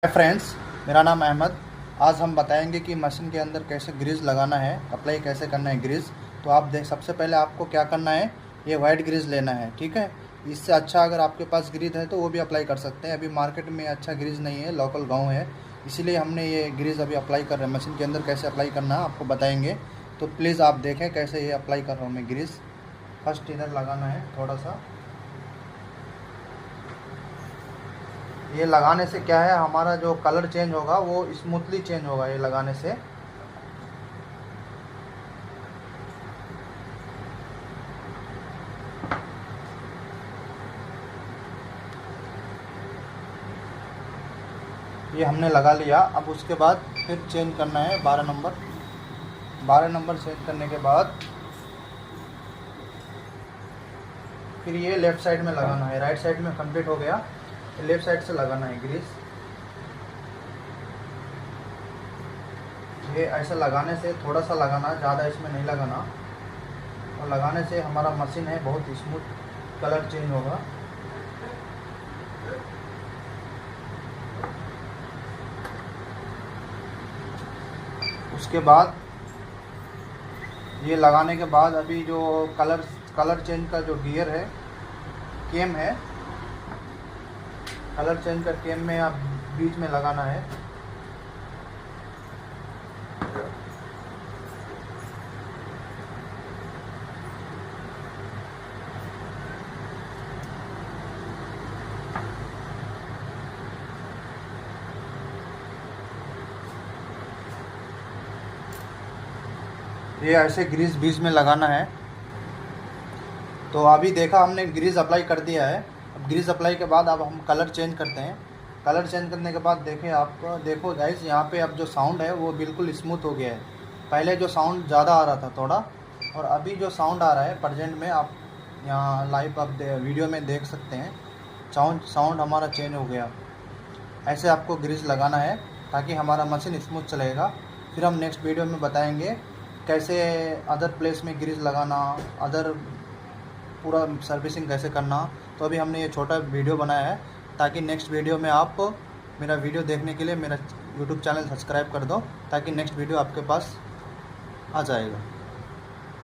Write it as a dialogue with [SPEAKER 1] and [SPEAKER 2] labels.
[SPEAKER 1] Hi friends, मेरा नाम अहमद। आज हम बताएंगे कि मशीन के अंदर कैसे ग्रीस लगाना है, अप्लाई कैसे करना है ग्रीस। तो आप देख, सबसे पहले आपको क्या करना है, ये वाइट ग्रीस लेना है, ठीक है। इससे अच्छा अगर आपके पास ग्रीस है तो वो भी अप्लाई कर सकते हैं। अभी मार्केट में अच्छा ग्रीस नहीं है, लोकल गाँव है, इसीलिए हमने ये ग्रीस अभी अप्लाई कर रहे हैं। मशीन के अंदर कैसे अप्लाई करना है आपको बताएंगे, तो प्लीज़ आप देखें कैसे ये अप्लाई कर रहा हूँ मैं ग्रीस। फर्स्ट इधर लगाना है थोड़ा सा। ये लगाने से क्या है, हमारा जो कलर चेंज होगा वो स्मूथली चेंज होगा ये लगाने से। ये हमने लगा लिया। अब उसके बाद फिर चेंज करना है 12 नंबर। 12 नंबर चेंज करने के बाद फिर ये लेफ़्ट साइड में लगाना है। राइट साइड में कंप्लीट हो गया, लेफ़्ट साइड से लगाना है ग्रीस। ये ऐसा लगाने से थोड़ा सा लगाना, ज़्यादा इसमें नहीं लगाना। और लगाने से हमारा मशीन है बहुत स्मूथ कलर चेंज होगा। उसके बाद ये लगाने के बाद अभी जो कलर चेंज का जो गियर है, केम है, कलर चेंज का केम में आप बीच में लगाना है। ये ऐसे ग्रीस बीच में लगाना है। तो अभी देखा हमने ग्रीस अप्लाई कर दिया है। अब ग्रीस अप्लाई के बाद अब हम कलर चेंज करते हैं। कलर चेंज करने के बाद देखें, आपको देखो गाइस, यहाँ पे अब जो साउंड है वो बिल्कुल स्मूथ हो गया है। पहले जो साउंड ज़्यादा आ रहा था थोड़ा, और अभी जो साउंड आ रहा है प्रेजेंट में, आप यहाँ लाइव आप वीडियो में देख सकते हैं, साउंड हमारा चेंज हो गया। ऐसे आपको ग्रीस लगाना है ताकि हमारा मशीन स्मूथ चलेगा। फिर हम नेक्स्ट वीडियो में बताएंगे कैसे अदर प्लेस में ग्रीस लगाना, अदर पूरा सर्विसिंग कैसे करना। तो अभी हमने ये छोटा वीडियो बनाया है ताकि नेक्स्ट वीडियो में आप मेरा वीडियो देखने के लिए मेरा यूट्यूब चैनल सब्सक्राइब कर दो, ताकि नेक्स्ट वीडियो आपके पास आ जाएगा।